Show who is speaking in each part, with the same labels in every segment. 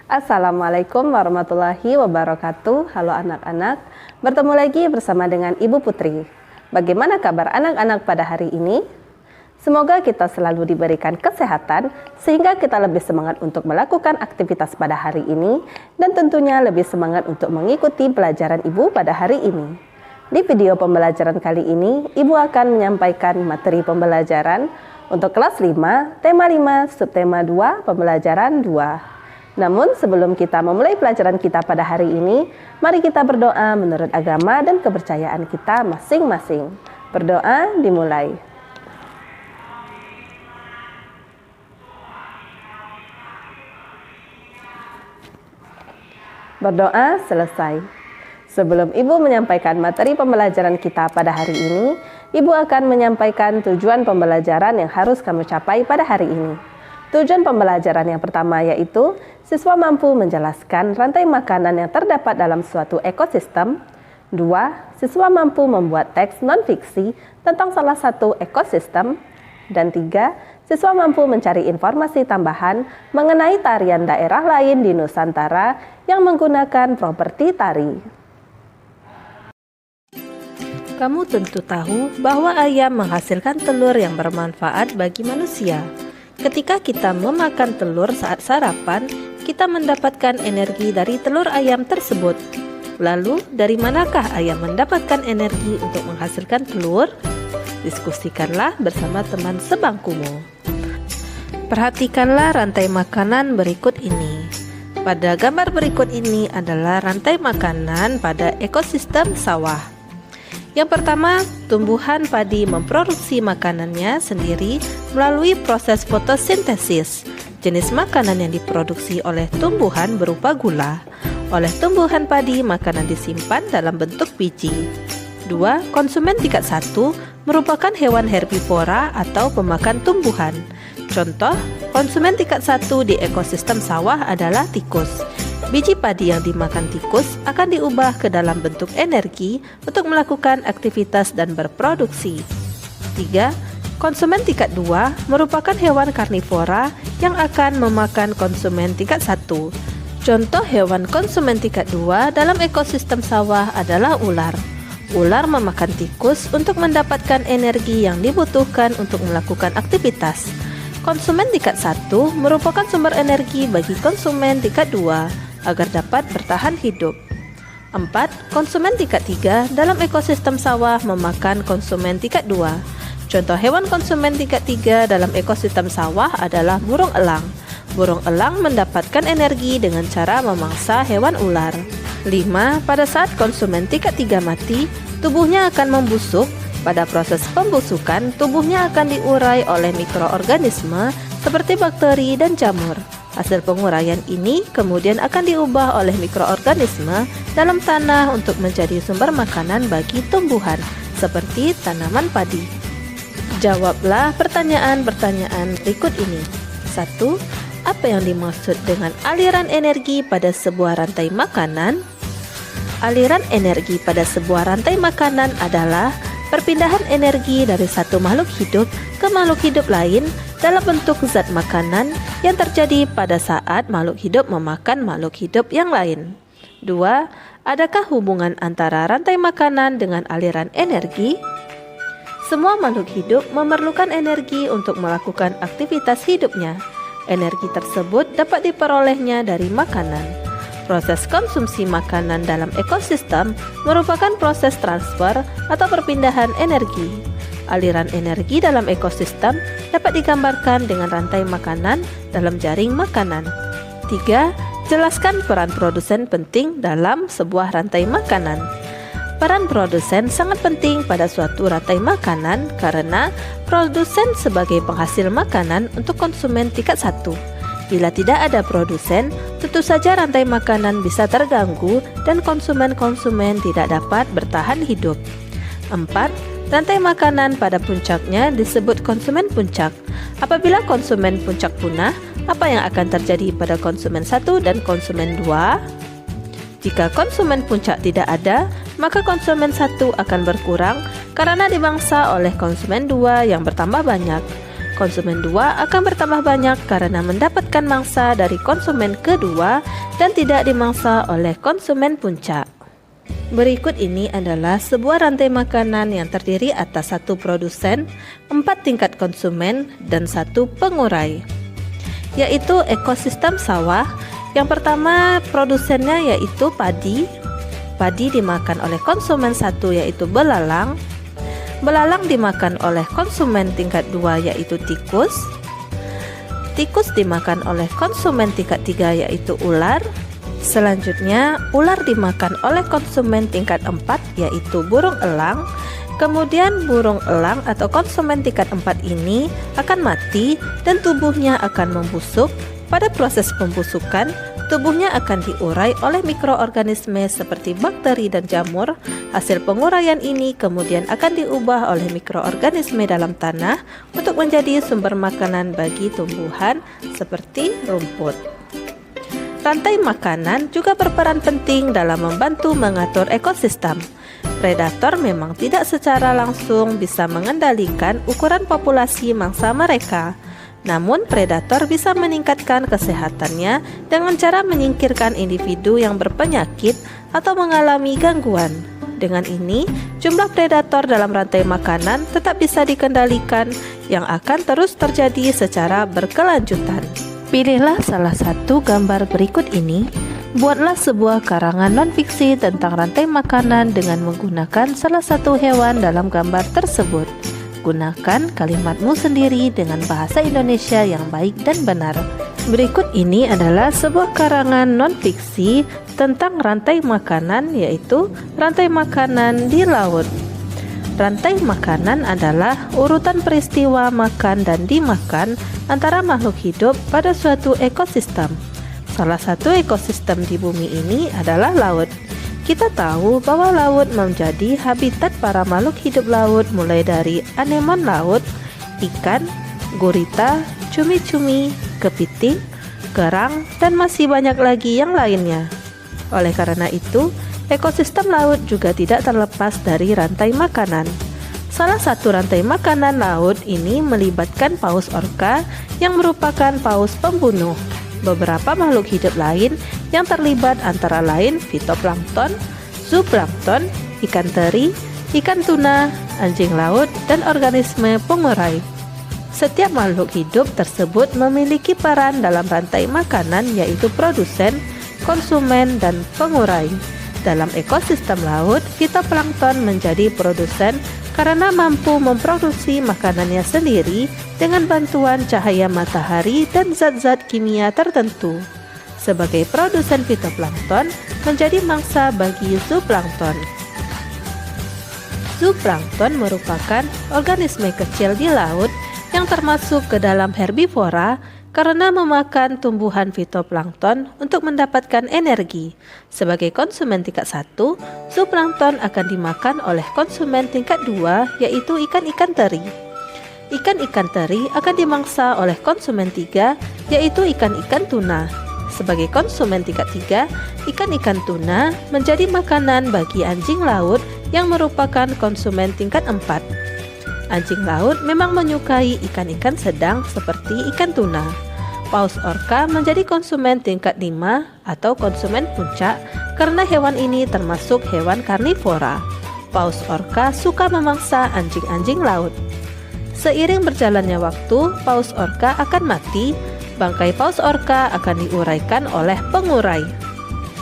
Speaker 1: Assalamualaikum warahmatullahi wabarakatuh. Halo anak-anak, bertemu lagi bersama dengan Ibu Putri. Bagaimana kabar anak-anak pada hari ini? Semoga kita selalu diberikan kesehatan sehingga kita lebih semangat untuk melakukan aktivitas pada hari ini dan tentunya lebih semangat untuk mengikuti pelajaran Ibu pada hari ini. Di video pembelajaran kali ini, Ibu akan menyampaikan materi pembelajaran untuk kelas 5, tema 5, subtema 2, pembelajaran 2. Namun sebelum kita memulai pelajaran kita pada hari ini, mari kita berdoa menurut agama dan kepercayaan kita masing-masing. Berdoa dimulai. Berdoa selesai. Sebelum Ibu menyampaikan materi pembelajaran kita pada hari ini, Ibu akan menyampaikan tujuan pembelajaran yang harus kamu capai pada hari ini. Tujuan pembelajaran yang pertama yaitu siswa mampu menjelaskan rantai makanan yang terdapat dalam suatu ekosistem. 2. Siswa mampu membuat teks non-fiksi tentang salah satu ekosistem. Dan 3. Siswa mampu mencari informasi tambahan mengenai tarian daerah lain di Nusantara yang menggunakan properti tari.
Speaker 2: Kamu tentu tahu bahwa ayam menghasilkan telur yang bermanfaat bagi manusia. Ketika kita memakan telur saat sarapan, kita mendapatkan energi dari telur ayam tersebut. Lalu, dari manakah ayam mendapatkan energi untuk menghasilkan telur? Diskusikanlah bersama teman sebangkumu. Perhatikanlah rantai makanan berikut ini. Pada gambar berikut ini adalah rantai makanan pada ekosistem sawah. Yang pertama, tumbuhan padi memproduksi makanannya sendiri melalui proses fotosintesis. Jenis makanan yang diproduksi oleh tumbuhan berupa gula. Oleh tumbuhan padi, makanan disimpan dalam bentuk biji. 2. Konsumen tingkat 1 merupakan hewan herbivora atau pemakan tumbuhan. Contoh, konsumen tingkat 1 di ekosistem sawah adalah tikus. Biji padi yang dimakan tikus akan diubah ke dalam bentuk energi untuk melakukan aktivitas dan berproduksi. 3. Konsumen tingkat 2 merupakan hewan karnivora yang akan memakan konsumen tingkat 1. Contoh hewan konsumen tingkat 2 dalam ekosistem sawah adalah ular. Ular memakan tikus untuk mendapatkan energi yang dibutuhkan untuk melakukan aktivitas. Konsumen tingkat 1 merupakan sumber energi bagi konsumen tingkat 2 agar dapat bertahan hidup. 4. Konsumen tingkat 3 dalam ekosistem sawah memakan konsumen tingkat 2. Contoh hewan konsumen tingkat 3 dalam ekosistem sawah adalah burung elang. Burung elang mendapatkan energi dengan cara memangsa hewan ular. 5. Pada saat konsumen tingkat 3 mati, tubuhnya akan membusuk. Pada proses pembusukan, tubuhnya akan diurai oleh mikroorganisme seperti bakteri dan jamur. Hasil penguraian ini kemudian akan diubah oleh mikroorganisme dalam tanah untuk menjadi sumber makanan bagi tumbuhan, seperti tanaman padi. Jawablah pertanyaan-pertanyaan berikut ini. 1. Apa yang dimaksud dengan aliran energi pada sebuah rantai makanan? Aliran energi pada sebuah rantai makanan adalah perpindahan energi dari satu makhluk hidup ke makhluk hidup lain dalam bentuk zat makanan yang terjadi pada saat makhluk hidup memakan makhluk hidup yang lain. 2. Adakah hubungan antara rantai makanan dengan aliran energi? Semua makhluk hidup memerlukan energi untuk melakukan aktivitas hidupnya. Energi tersebut dapat diperolehnya dari makanan. Proses konsumsi makanan dalam ekosistem merupakan proses transfer atau perpindahan energi. Aliran energi dalam ekosistem dapat digambarkan dengan rantai makanan dalam jaring makanan. 3. Jelaskan peran produsen penting dalam sebuah rantai makanan. Peran produsen sangat penting pada suatu rantai makanan karena produsen sebagai penghasil makanan untuk konsumen tingkat 1. Bila tidak ada produsen, tentu saja rantai makanan bisa terganggu dan konsumen-konsumen tidak dapat bertahan hidup. 4. Rantai makanan pada puncaknya disebut konsumen puncak. Apabila konsumen puncak punah, apa yang akan terjadi pada konsumen 1 dan konsumen 2? Jika konsumen puncak tidak ada, maka konsumen 1 akan berkurang karena dimangsa oleh konsumen 2 yang bertambah banyak. konsumen 2 akan bertambah banyak karena mendapatkan mangsa dari konsumen kedua dan tidak dimangsa oleh konsumen puncak. Berikut ini adalah sebuah rantai makanan yang terdiri atas 1 produsen, 4 tingkat konsumen, dan 1 pengurai, yaitu ekosistem sawah. Yang pertama produsennya yaitu padi. Padi dimakan oleh konsumen 1 yaitu belalang. Belalang dimakan oleh konsumen tingkat 2 yaitu tikus. Tikus dimakan oleh konsumen tingkat 3 yaitu ular. Selanjutnya, ular dimakan oleh konsumen tingkat 4 yaitu burung elang. Kemudian burung elang atau konsumen tingkat 4 ini akan mati dan tubuhnya akan membusuk. Pada proses pembusukan, tubuhnya akan diurai oleh mikroorganisme seperti bakteri dan jamur. Hasil penguraian ini kemudian akan diubah oleh mikroorganisme dalam tanah untuk menjadi sumber makanan bagi tumbuhan seperti rumput. Rantai makanan juga berperan penting dalam membantu mengatur ekosistem. Predator memang tidak secara langsung bisa mengendalikan ukuran populasi mangsa mereka. Namun, predator bisa meningkatkan kesehatannya dengan cara menyingkirkan individu yang berpenyakit atau mengalami gangguan. Dengan ini, jumlah predator dalam rantai makanan tetap bisa dikendalikan yang akan terus terjadi secara berkelanjutan. Pilihlah salah satu gambar berikut ini. Buatlah sebuah karangan non-fiksi tentang rantai makanan dengan menggunakan salah satu hewan dalam gambar tersebut. Gunakan kalimatmu sendiri dengan bahasa Indonesia yang baik dan benar. Berikut ini adalah sebuah karangan non-fiksi tentang rantai makanan, yaitu rantai makanan di laut. Rantai makanan adalah urutan peristiwa makan dan dimakan antara makhluk hidup pada suatu ekosistem. Salah satu ekosistem di bumi ini adalah laut. Kita tahu bahwa laut menjadi habitat para makhluk hidup laut, mulai dari anemon laut, ikan, gurita, cumi-cumi, kepiting, kerang, dan masih banyak lagi yang lainnya. Oleh karena itu, ekosistem laut juga tidak terlepas dari rantai makanan. Salah satu rantai makanan laut ini melibatkan paus orca yang merupakan paus pembunuh. Beberapa makhluk hidup lain yang terlibat antara lain fitoplankton, zooplankton, ikan teri, ikan tuna, anjing laut, dan organisme pengurai. Setiap makhluk hidup tersebut memiliki peran dalam rantai makanan, yaitu produsen, konsumen, dan pengurai. Dalam ekosistem laut, fitoplankton menjadi produsen karena mampu memproduksi makanannya sendiri dengan bantuan cahaya matahari dan zat-zat kimia tertentu. Sebagai produsen fitoplankton menjadi mangsa bagi zooplankton. Zooplankton merupakan organisme kecil di laut yang termasuk ke dalam herbivora karena memakan tumbuhan fitoplankton untuk mendapatkan energi. Sebagai konsumen tingkat 1, zooplankton akan dimakan oleh konsumen tingkat 2, yaitu ikan-ikan teri. Ikan-ikan teri akan dimangsa oleh konsumen 3, yaitu ikan-ikan tuna. Sebagai konsumen tingkat 3, ikan-ikan tuna menjadi makanan bagi anjing laut yang merupakan konsumen tingkat 4. Anjing laut memang menyukai ikan-ikan sedang seperti ikan tuna. Paus orca menjadi konsumen tingkat 5 atau konsumen puncak karena hewan ini termasuk hewan karnivora. Paus orca suka memangsa anjing-anjing laut. Seiring berjalannya waktu, paus orca akan mati. Bangkai paus orca akan diuraikan oleh pengurai.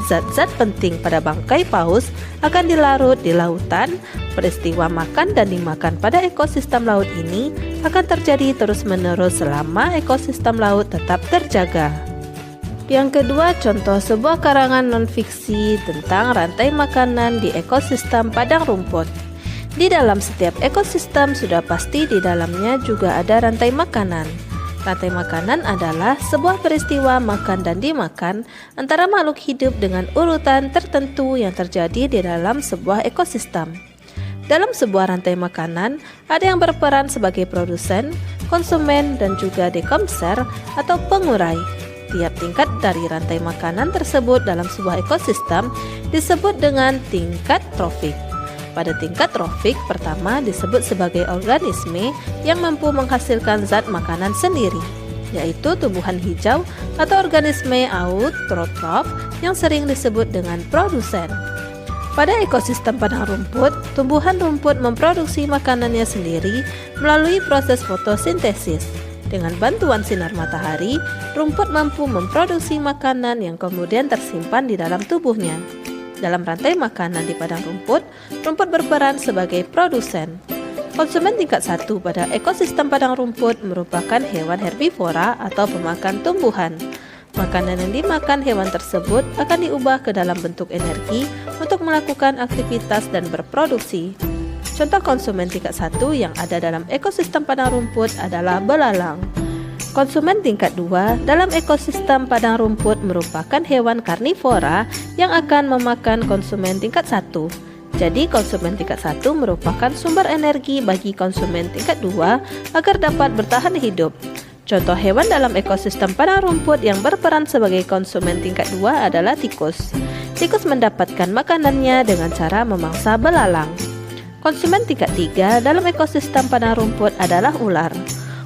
Speaker 2: Zat-zat penting pada bangkai paus akan dilarut di lautan. Peristiwa makan dan dimakan pada ekosistem laut ini akan terjadi terus-menerus selama ekosistem laut tetap terjaga. Yang kedua, contoh sebuah karangan non-fiksi tentang rantai makanan di ekosistem padang rumput. Di dalam setiap ekosistem sudah pasti di dalamnya juga ada rantai makanan. Rantai makanan adalah sebuah peristiwa makan dan dimakan antara makhluk hidup dengan urutan tertentu yang terjadi di dalam sebuah ekosistem. Dalam sebuah rantai makanan, ada yang berperan sebagai produsen, konsumen, dan juga dekomser atau pengurai. Tiap tingkat dari rantai makanan tersebut dalam sebuah ekosistem disebut dengan tingkat trofik. Pada tingkat trofik, pertama disebut sebagai organisme yang mampu menghasilkan zat makanan sendiri, yaitu tumbuhan hijau atau organisme autotrof yang sering disebut dengan produsen. Pada ekosistem padang rumput, tumbuhan rumput memproduksi makanannya sendiri melalui proses fotosintesis. Dengan bantuan sinar matahari, rumput mampu memproduksi makanan yang kemudian tersimpan di dalam tubuhnya. Dalam rantai makanan di padang rumput, rumput berperan sebagai produsen. Konsumen tingkat 1 pada ekosistem padang rumput merupakan hewan herbivora atau pemakan tumbuhan. Makanan yang dimakan hewan tersebut akan diubah ke dalam bentuk energi untuk melakukan aktivitas dan berproduksi. Contoh konsumen tingkat 1 yang ada dalam ekosistem padang rumput adalah belalang. Konsumen tingkat 2 dalam ekosistem padang rumput merupakan hewan karnivora yang akan memakan konsumen tingkat 1. Jadi konsumen tingkat 1 merupakan sumber energi bagi konsumen tingkat 2 agar dapat bertahan hidup. Contoh hewan dalam ekosistem padang rumput yang berperan sebagai konsumen tingkat 2 adalah tikus. Tikus mendapatkan makanannya dengan cara memangsa belalang. Konsumen tingkat 3 dalam ekosistem padang rumput adalah ular.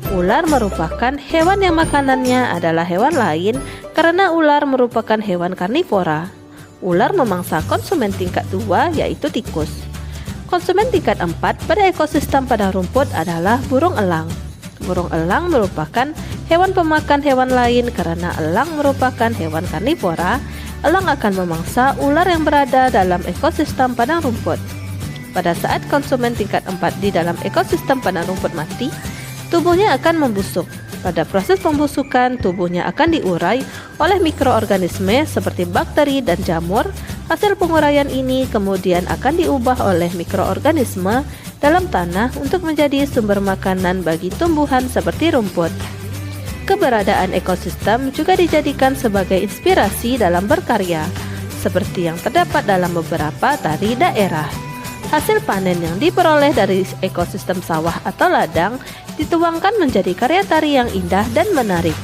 Speaker 2: Ular merupakan hewan yang makanannya adalah hewan lain karena ular merupakan hewan karnivora. Ular memangsa konsumen tingkat 2 yaitu tikus. Konsumen tingkat 4 pada ekosistem padang rumput adalah burung elang. Burung elang merupakan hewan pemakan hewan lain karena elang merupakan hewan karnivora. Elang akan memangsa ular yang berada dalam ekosistem padang rumput. Pada saat konsumen tingkat 4 di dalam ekosistem padang rumput mati, tubuhnya akan membusuk. Pada proses pembusukan, tubuhnya akan diurai oleh mikroorganisme seperti bakteri dan jamur. Hasil penguraian ini kemudian akan diubah oleh mikroorganisme dalam tanah untuk menjadi sumber makanan bagi tumbuhan seperti rumput. Keberadaan ekosistem juga dijadikan sebagai inspirasi dalam berkarya, seperti yang terdapat dalam beberapa tari daerah. Hasil panen yang diperoleh dari ekosistem sawah atau ladang dituangkan menjadi karya tari yang indah dan menarik.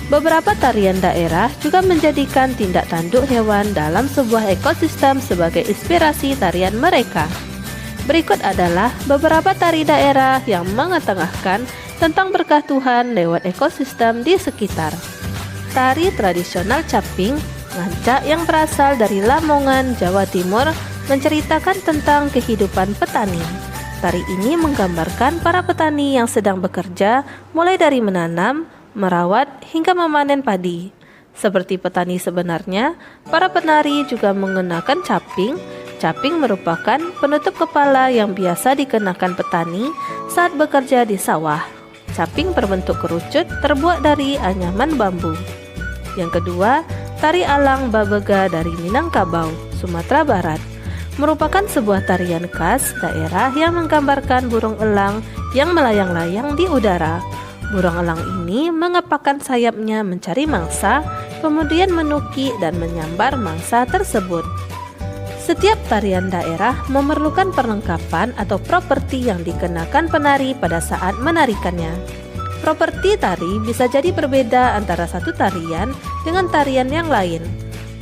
Speaker 2: Beberapa tarian daerah juga menjadikan tindak tanduk hewan dalam sebuah ekosistem sebagai inspirasi tarian mereka. Berikut adalah beberapa tari daerah yang mengetengahkan tentang berkah Tuhan lewat ekosistem di sekitar. Tari tradisional Caping, ngancak yang berasal dari Lamongan, Jawa Timur, menceritakan tentang kehidupan petani. Tari ini menggambarkan para petani yang sedang bekerja mulai dari menanam, merawat, hingga memanen padi. Seperti petani sebenarnya, para penari juga mengenakan caping. Caping merupakan penutup kepala yang biasa dikenakan petani saat bekerja di sawah. Caping berbentuk kerucut terbuat dari anyaman bambu. Yang kedua, tari alang babega dari Minangkabau, Sumatera Barat, merupakan sebuah tarian khas daerah yang menggambarkan burung elang yang melayang-layang di udara. Burung elang ini mengepakkan sayapnya mencari mangsa, kemudian menuki dan menyambar mangsa tersebut. Setiap tarian daerah memerlukan perlengkapan atau properti yang dikenakan penari pada saat menarikannya. Properti tari bisa jadi berbeda antara satu tarian dengan tarian yang lain.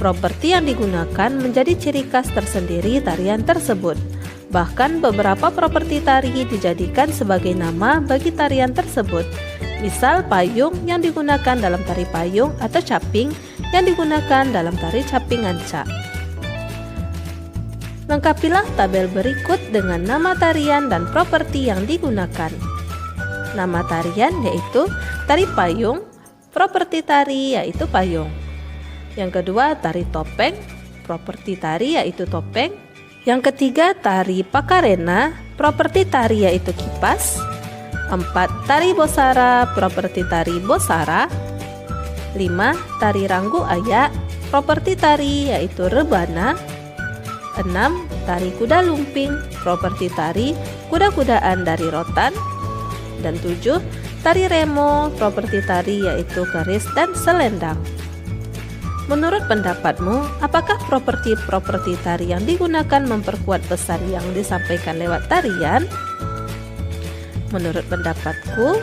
Speaker 2: Properti yang digunakan menjadi ciri khas tersendiri tarian tersebut. Bahkan beberapa properti tari dijadikan sebagai nama bagi tarian tersebut. Misal payung yang digunakan dalam tari payung atau caping yang digunakan dalam tari caping ngancak. Lengkapilah tabel berikut dengan nama tarian dan properti yang digunakan. Nama tarian yaitu tari payung, properti tari yaitu payung. Yang kedua, tari topeng, properti tari yaitu topeng. Yang ketiga, tari pakarena, properti tari yaitu kipas. 4. Tari bosara, properti tari bosara. 5. Tari ranggu ayak, properti tari yaitu rebana. 6. Tari kuda lumping, properti tari kuda-kudaan dari rotan. Dan 7. Tari remo, properti tari yaitu keris dan selendang. Menurut pendapatmu, apakah properti tari yang digunakan memperkuat pesan yang disampaikan lewat tarian? Menurut pendapatku,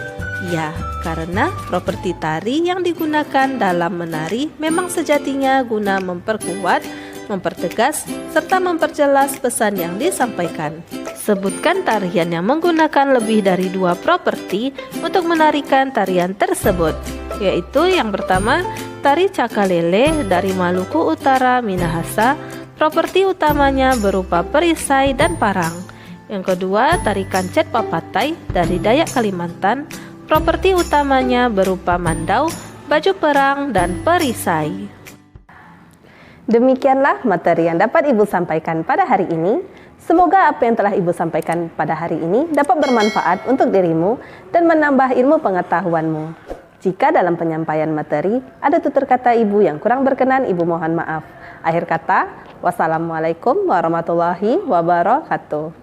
Speaker 2: ya, karena properti tari yang digunakan dalam menari memang sejatinya guna memperkuat mempertegas, serta memperjelas pesan yang disampaikan. Sebutkan tarian yang menggunakan lebih dari 2 properti untuk menarikan tarian tersebut, yaitu yang pertama, tari Cakalele dari Maluku Utara Minahasa, properti utamanya berupa perisai dan parang. Yang kedua, tari Kancet Papatai dari Dayak Kalimantan, properti utamanya berupa mandau, baju perang, dan perisai.
Speaker 1: Demikianlah materi yang dapat Ibu sampaikan pada hari ini. Semoga apa yang telah Ibu sampaikan pada hari ini dapat bermanfaat untuk dirimu dan menambah ilmu pengetahuanmu. Jika dalam penyampaian materi ada tutur kata Ibu yang kurang berkenan, Ibu mohon maaf. Akhir kata, wassalamualaikum warahmatullahi wabarakatuh.